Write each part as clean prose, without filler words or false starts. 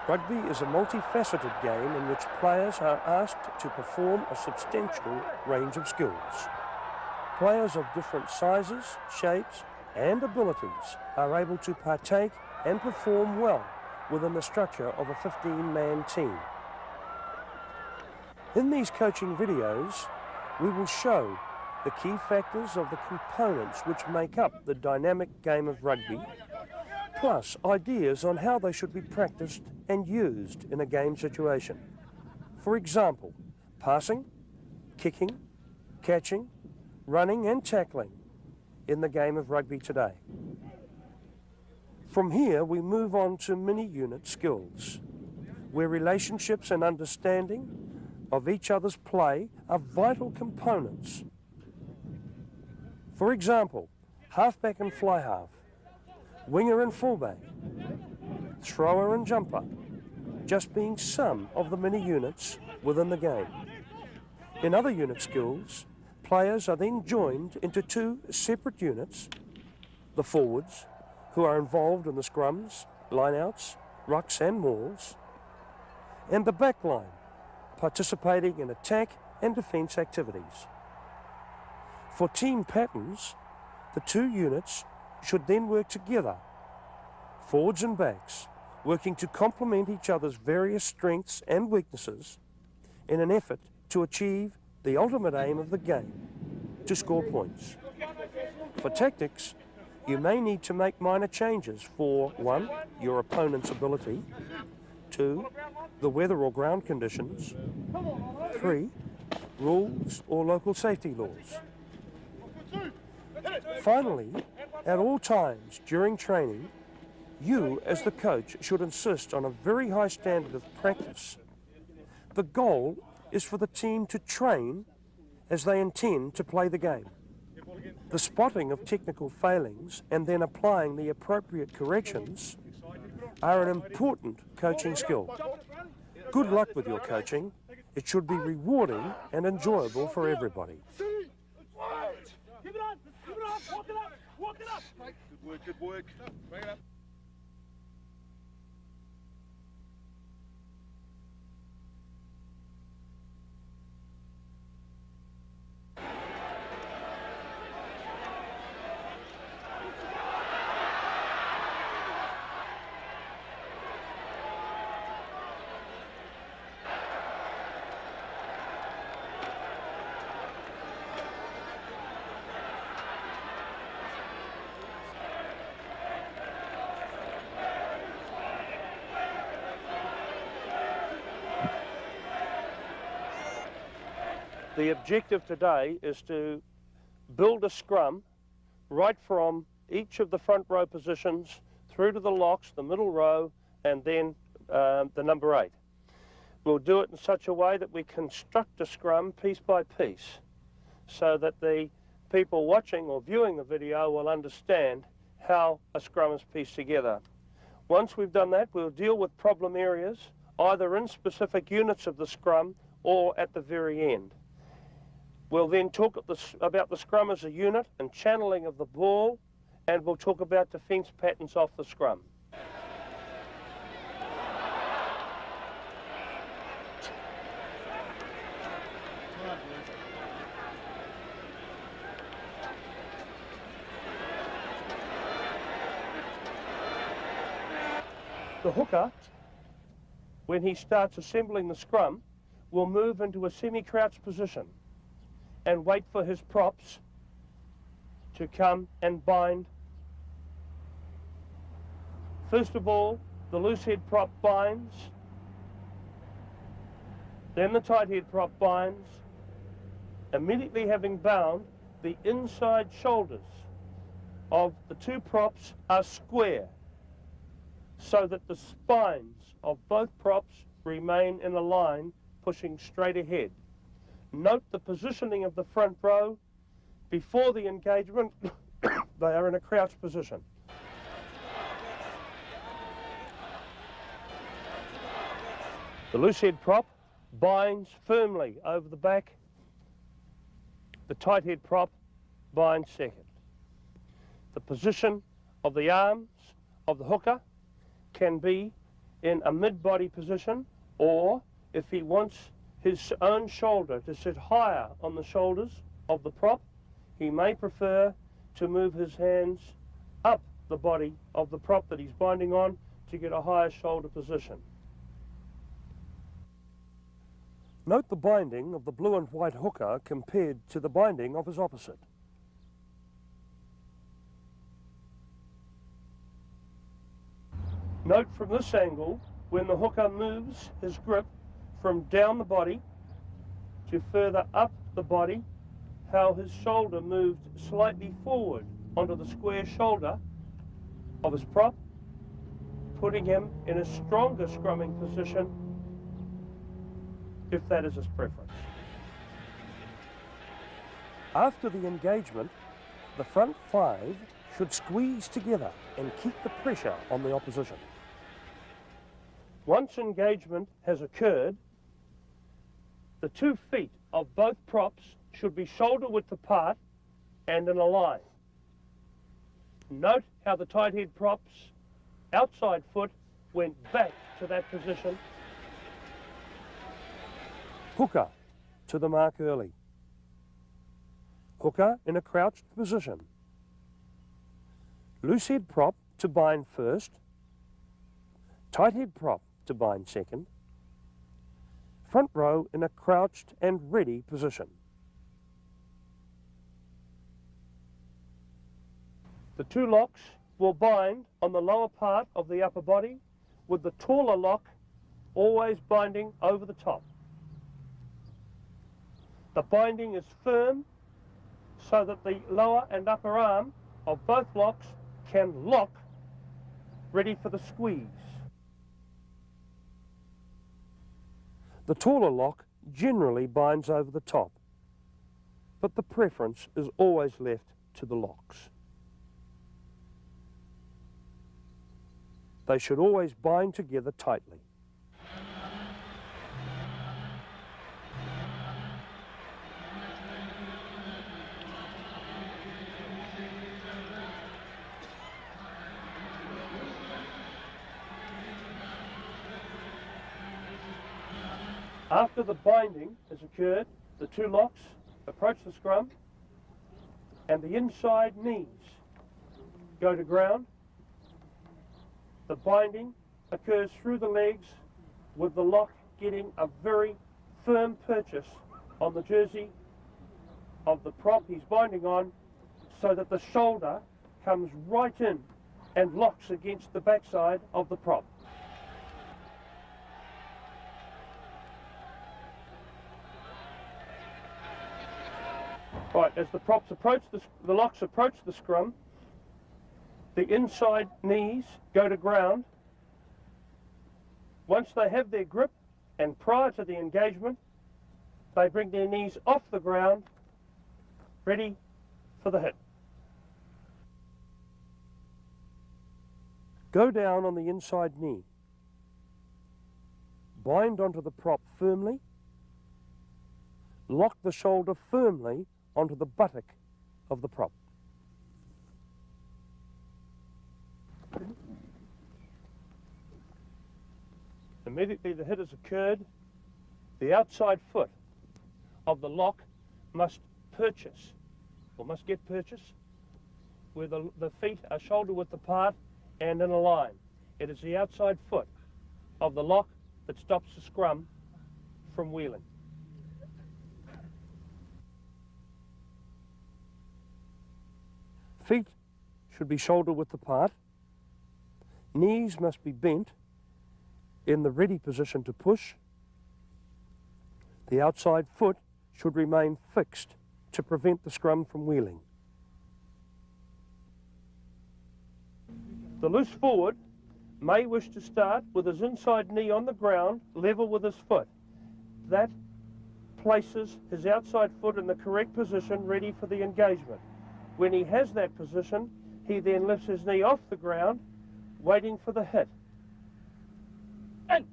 Rugby is a multifaceted game in which players are asked to perform a substantial range of skills. Players of different sizes, shapes and abilities are able to partake and perform well within the structure of a 15-man team. In these coaching videos, we will show the key factors of the components which make up the dynamic game of rugby, plus ideas on how they should be practiced and used in a game situation. For example, passing, kicking, catching, running and tackling in the game of rugby today. From here we move on to mini-unit skills, where relationships and understanding of each other's play are vital components. For example, halfback and fly half, winger and fullback, thrower and jumper, just being some of the many units within the game. In other unit skills, players are then joined into two separate units, the forwards, who are involved in the scrums, lineouts, rucks and mauls, and the back line, participating in attack and defence activities. For team patterns, the two units should then work together, forwards and backs, working to complement each other's various strengths and weaknesses in an effort to achieve the ultimate aim of the game, to score points. For tactics, you may need to make minor changes for 1, your opponent's ability, 2, the weather or ground conditions, 3, rules or local safety laws. Finally, at all times during training, you as the coach should insist on a very high standard of practice. The goal is for the team to train as they intend to play the game. The spotting of technical failings and then applying the appropriate corrections are an important coaching skill. Good luck with your coaching. It should be rewarding and enjoyable for everybody. Keep it on, walk it up. Good work. Bring it up. The objective today is to build a scrum right from each of the front row positions through to the locks, the middle row, and then the number 8. We'll do it in such a way that we construct a scrum piece by piece so that the people watching or viewing the video will understand how a scrum is pieced together. Once we've done that, we'll deal with problem areas either in specific units of the scrum or at the very end. We'll then talk about the scrum as a unit and channeling of the ball, and we'll talk about defence patterns off the scrum. The hooker, when he starts assembling the scrum, will move into a semi-crouch position and wait for his props to come and bind. First of all, the loose head prop binds, then the tight head prop binds. Immediately having bound, the inside shoulders of the two props are square so that the spines of both props remain in a line pushing straight ahead. Note the positioning of the front row. Before the engagement, they are in a crouch position. The loose head prop binds firmly over the back. The tight head prop binds second. The position of the arms of the hooker can be in a mid-body position, or if he wants his own shoulder to sit higher on the shoulders of the prop, he may prefer to move his hands up the body of the prop that he's binding on to get a higher shoulder position. Note the binding of the blue and white hooker compared to the binding of his opposite. Note from this angle when the hooker moves his grip from down the body to further up the body, how his shoulder moved slightly forward onto the square shoulder of his prop, putting him in a stronger scrumming position if that is his preference. After the engagement, the front five should squeeze together and keep the pressure on the opposition. Once engagement has occurred, the 2 feet of both props should be shoulder width apart and in a line. Note how the tight head prop's outside foot went back to that position. Hooker to the mark early. Hooker in a crouched position. Loose head prop to bind first. Tight head prop to bind second. Front row in a crouched and ready position. The 2 locks will bind on the lower part of the upper body, with the taller lock always binding over the top. The binding is firm so that the lower and upper arm of both locks can lock, ready for the squeeze. The taller lock generally binds over the top, but the preference is always left to the locks. They should always bind together tightly. After the binding has occurred, the 2 locks approach the scrum and the inside knees go to ground. The binding occurs through the legs, with the lock getting a very firm purchase on the jersey of the prop he's binding on, so that the shoulder comes right in and locks against the backside of the prop. Right, as the props approach the locks approach the scrum, the inside knees go to ground. Once they have their grip, and prior to the engagement, they bring their knees off the ground, ready for the hit. Go down on the inside knee. Bind onto the prop firmly. Lock the shoulder firmly onto the buttock of the prop. Immediately the hit has occurred, the outside foot of the lock must purchase, or must get purchase, where the feet are shoulder width apart and in a line. It is the outside foot of the lock that stops the scrum from wheeling. Feet should be shoulder width apart. Knees must be bent in the ready position to push. The outside foot should remain fixed to prevent the scrum from wheeling. The loose forward may wish to start with his inside knee on the ground, level with his foot. That places his outside foot in the correct position, ready for the engagement. When he has that position, he then lifts his knee off the ground, waiting for the hit. And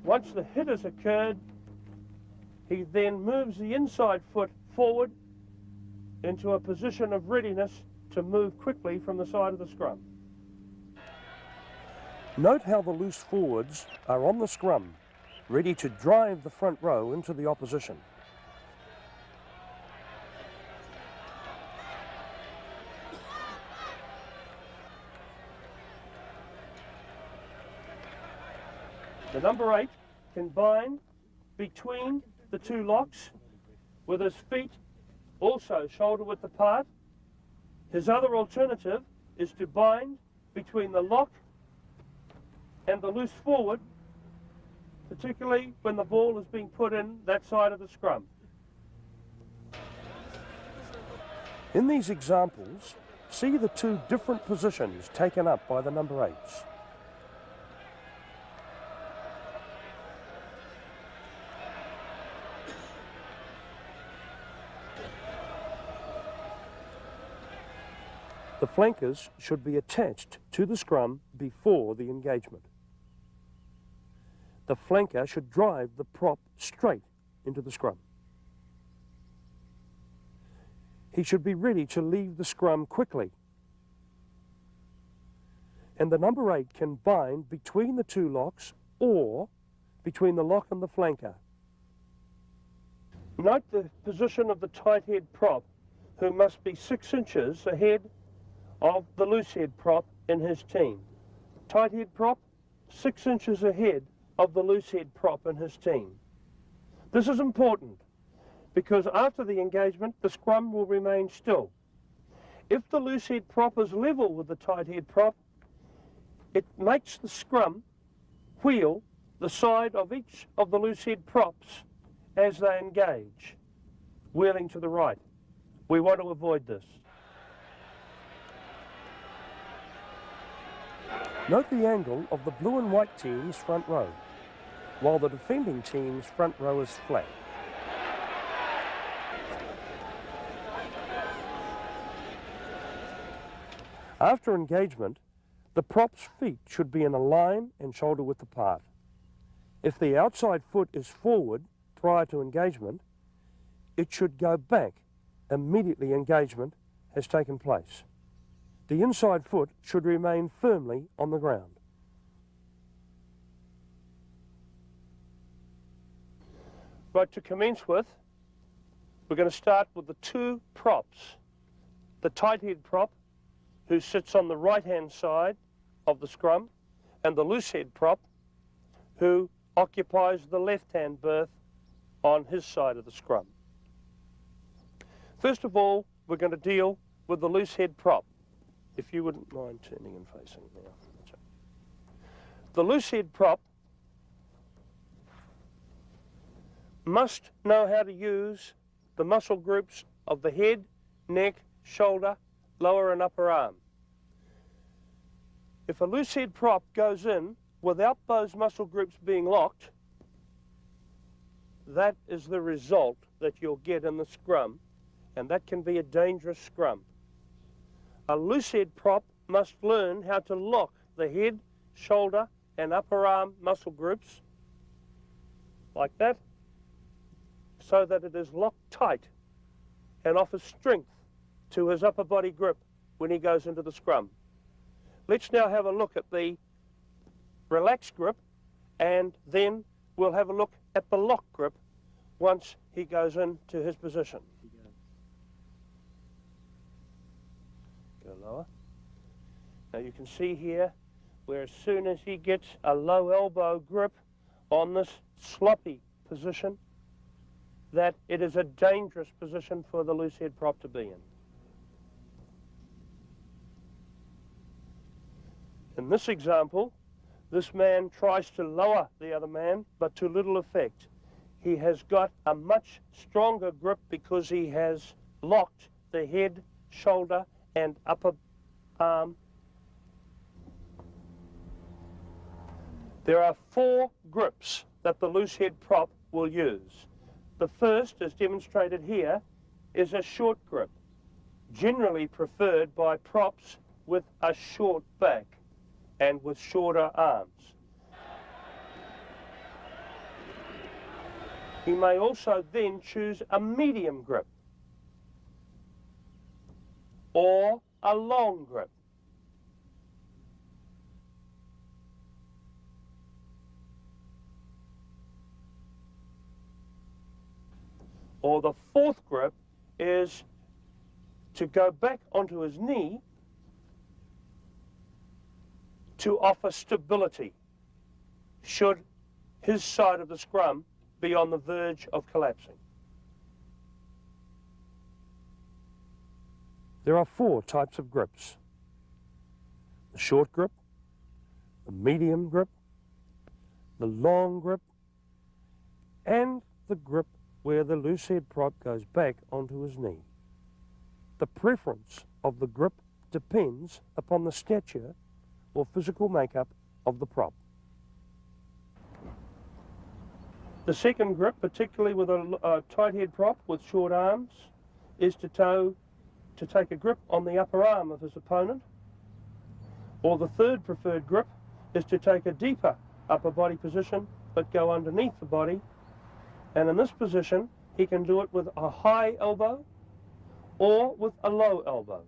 once the hit has occurred, he then moves the inside foot forward into a position of readiness to move quickly from the side of the scrum. Note how the loose forwards are on the scrum, ready to drive the front row into the opposition. The number 8 can bind between the two locks with his feet also shoulder width apart. His other alternative is to bind between the lock and the loose forward, particularly when the ball is being put in that side of the scrum. In these examples, see the two different positions taken up by the number 8s. The flankers should be attached to the scrum before the engagement. The flanker should drive the prop straight into the scrum. He should be ready to leave the scrum quickly. And the number 8 can bind between the two locks or between the lock and the flanker. Note the position of the tight head prop, who must be 6 inches ahead of the loose head prop in his team. Tight head prop, 6 inches ahead of the loose head prop in his team. This is important because after the engagement, the scrum will remain still. If the loose head prop is level with the tight head prop, it makes the scrum wheel the side of each of the loose head props as they engage, wheeling to the right. We want to avoid this. Note the angle of the blue and white team's front row, while the defending team's front row is flat. After engagement, the prop's feet should be in a line and shoulder width apart. If the outside foot is forward prior to engagement, it should go back immediately engagement has taken place. The inside foot should remain firmly on the ground. Right, to commence with, we're going to start with the two props. The tight head prop, who sits on the right-hand side of the scrum, and the loose head prop, who occupies the left-hand berth on his side of the scrum. First of all, we're going to deal with the loose head prop. If you wouldn't mind turning and facing now. The loose head prop must know how to use the muscle groups of the head, neck, shoulder, lower and upper arm. If a loose head prop goes in without those muscle groups being locked, that is the result that you'll get in the scrum, and that can be a dangerous scrum. A loose head prop must learn how to lock the head, shoulder and upper arm muscle groups like that, so that it is locked tight and offers strength to his upper body grip when he goes into the scrum. Let's now have a look at the relaxed grip, and then we'll have a look at the lock grip once he goes into his position. Go lower. Now you can see here where as soon as he gets a low elbow grip on this sloppy position, that it is a dangerous position for the loose head prop to be in. In this example, this man tries to lower the other man, but to little effect. He has got a much stronger grip because he has locked the head, shoulder and upper arm. There are 4 grips that the loose head prop will use. The first, as demonstrated here, is a short grip, generally preferred by props with a short back and with shorter arms. He may also then choose a medium grip or a long grip. Or the fourth grip is to go back onto his knee to offer stability should his side of the scrum be on the verge of collapsing. There are 4 types of grips: the short grip, the medium grip, the long grip, and the grip where the loosehead prop goes back onto his knee. The preference of the grip depends upon the stature or physical makeup of the prop. The second grip, particularly with a tight head prop with short arms, is to take a grip on the upper arm of his opponent. Or the third preferred grip is to take a deeper upper body position but go underneath the body, and in this position he can do it with a high elbow or with a low elbow.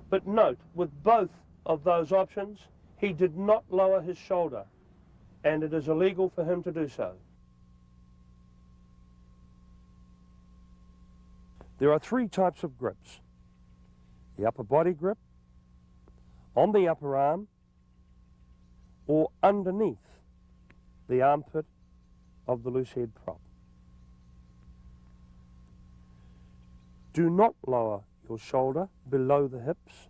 But note, with both of those options he did not lower his shoulder, and it is illegal for him to do so. There are 3 types of grips: the upper body grip, on the upper arm, or underneath the armpit of the loosehead prop. Do not lower your shoulder below the hips